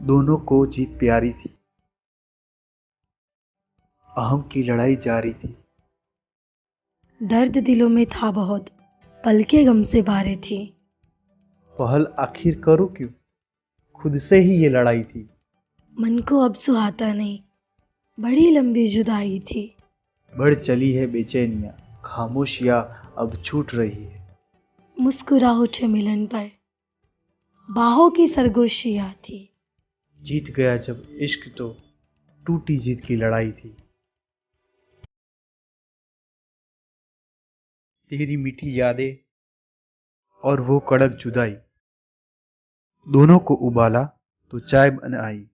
दोनों को जीत प्यारी थी। अहम की लड़ाई जारी थी। दर्द दिलों में था बहुत, पलकें गम से भारी थी। पहल आखिर करूं क्यों, खुद से ही ये लड़ाई थी। मन को अब सुहाता नहीं, बड़ी लंबी जुदाई थी। बढ़ चली है बेचैनियां, खामोशियां अब छूट रही है। मुस्कुरा उठे मिलन पर, बाहों की सरगोशियां थी। जीत गया जब इश्क तो टूटी जीत की लड़ाई थी। तेरी मीठी यादें और वो कड़क जुदाई, दोनों को उबाला तो चाय बन आई।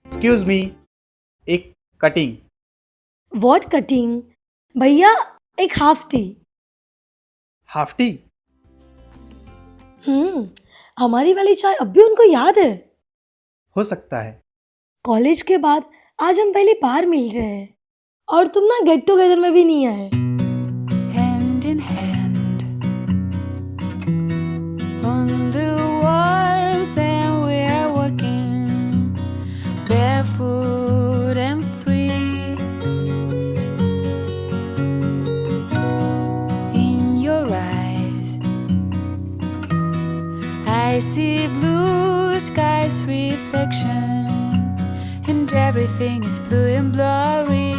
एक्सक्यूज मी, एक कटिंग। What cutting? भैया एक हाफ टी। Half T? हमारी वाली चाय अब भी उनको याद है। हो सकता है। कॉलेज के बाद आज हम पहली बार मिल रहे हैं और तुम ना गेट टुगेदर में भी नहीं आए। Hand in hand on the warm sand we are walking, barefoot and free. In your eyes I see blue skies reflection, and everything is blue and blurry.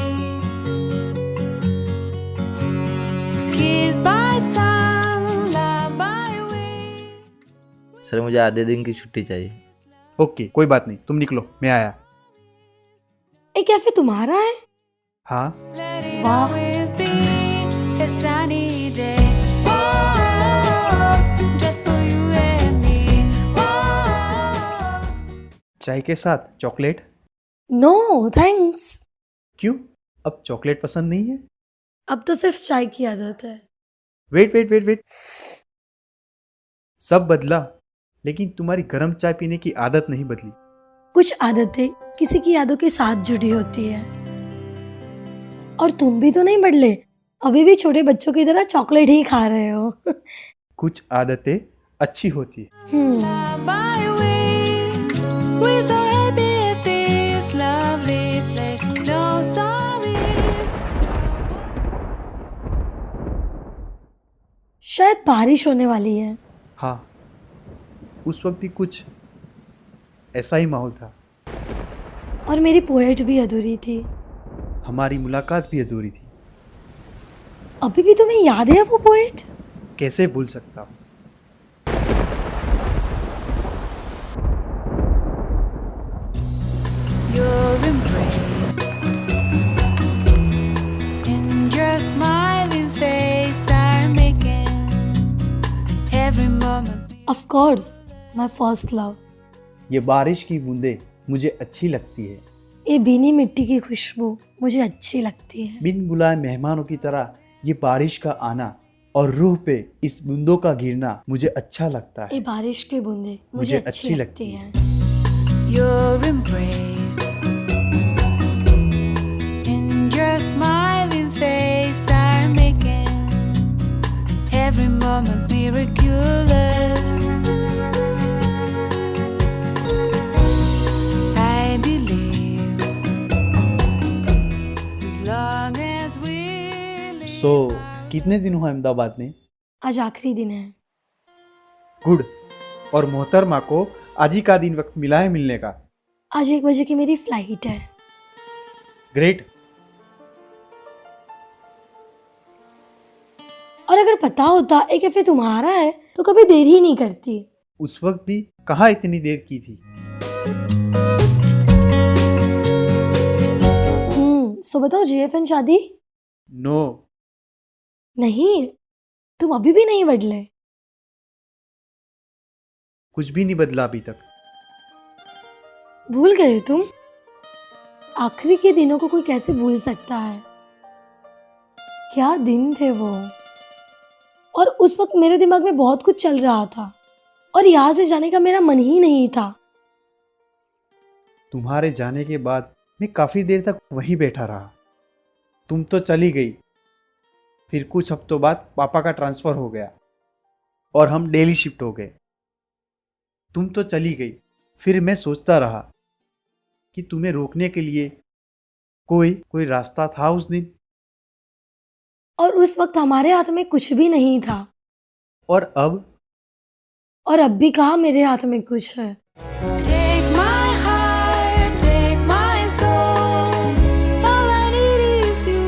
Kissed by sun, loved by wind. Sir मुझे आधे दिन की छुट्टी चाहिए। Okay, कोई बात नहीं, तुम निकलो, मैं आया। ये कैफे तुम्हारा है? हाँ। Let it Wow. always be a sunny day. Oh, just for you and me. Oh. चाय के साथ चॉकलेट? No thanks. क्यों, अब चॉकलेट पसंद नहीं है? अब तो सिर्फ चाय की आदत है। वेट वेट वेट वेट, सब बदला लेकिन तुम्हारी गर्म चाय पीने की आदत नहीं बदली। कुछ आदतें किसी की यादों के साथ जुड़ी होती है। और तुम भी तो नहीं बदले, अभी भी छोटे बच्चों की तरह चॉकलेट ही खा रहे हो। कुछ आदतें अच्छी होती है। Loved by wind. We're so happy at this lovely place. No sorries. शायद बारिश होने वाली है। हाँ, उस वक्त भी कुछ ऐसा ही माहौल था। और मेरी पोएट भी अधूरी थी। हमारी मुलाकात भी अधूरी थी। अभी भी तुम्हें याद है वो पोएट? कैसे भूल सकता हूँ। Your embrace and your smiling face are making every moment. Of course, my first love. ये बारिश की बूंदें मुझे अच्छी लगती है। ये भीनी मिट्टी की खुशबू मुझे अच्छी लगती है। बिन बुलाए मेहमानों की तरह ये बारिश का आना और रूह पे इस बूंदों का गिरना मुझे अच्छा लगता ये है। बारिश की बूंदें मुझे अच्छी लगती हैं। your embrace. And your smiling face are making every moment miraculous. I believe as long as we live. सो कितने दिन हुआ अहमदाबाद में? आज आखिरी दिन है। गुड। और मोहतरमा को आज ही का दिन वक्त मिला है मिलने का? आज 1 बजे की मेरी फ्लाइट है। ग्रेट। और अगर पता होता एक कैफे तुम्हारा है तो कभी देर ही नहीं करती। उस वक्त भी कहाँ इतनी देर की थी? सो बताओ जीएफएन शादी? नो। नहीं, तुम अभी भी नहीं बदले। कुछ भी नहीं बदला अभी तक। भूल गए तुम? आखिरी के दिनों को कोई कैसे भूल सकता है? क्या दिन थे वो। और उस वक्त मेरे दिमाग में बहुत कुछ चल रहा था और यहाँ से जाने का मेरा मन ही नहीं था। तुम्हारे जाने के बाद मैं काफी देर तक वहीं बैठा रहा। तुम तो चली गई, फिर कुछ हफ्तों बाद पापा का ट्रांसफर हो गया और हम दिल्ली शिफ्ट हो गए। तुम तो चली गई, फिर मैं सोचता रहा कि तुम्हें रोकने के लिए कोई रास्ता था उस दिन। और उस वक्त हमारे हाथ में कुछ भी नहीं था। और अब भी कहा मेरे हाथ में कुछ है। Take my heart, take my soul. All I need is you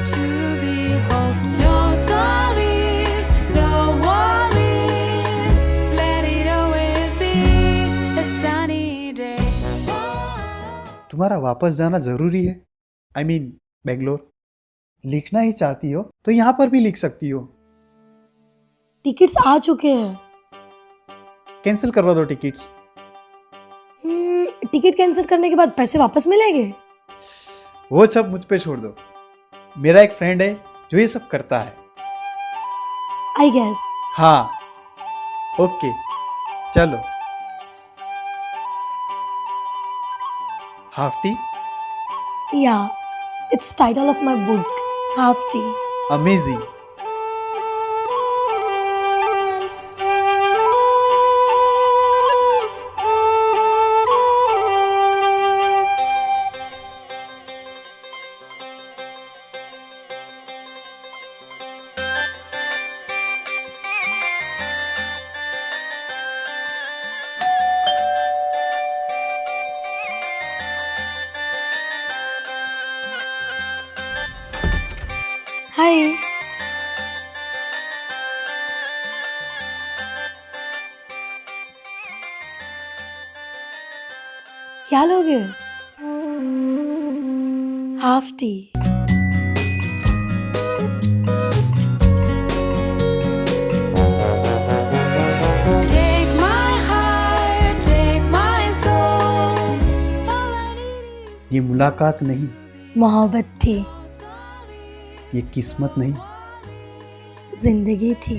to be whole. No sorries, no worries. Let it always be a sunny day. तुम्हारा वापस जाना जरूरी है। I mean, Bangalore. लिखना ही चाहती हो तो यहाँ पर भी लिख सकती हो। टिकट्स आ चुके हैं। कैंसिल करवा दो टिकट्स। टिकट कैंसिल करने के बाद पैसे वापस मिलेंगे? वो सब मुझ पे छोड़ दो। मेरा एक फ्रेंड है जो ये सब करता है। I guess. हाँ, ओके, चलो। Half tea? Yeah, it's title of my book, half tea. Amazing. Hi. क्या लोगे? Half tea. Take my heart, take my soul. All I need is ये मुलाकात नहीं, मोहब्बत थी, ये किस्मत नहीं, जिंदगी थी।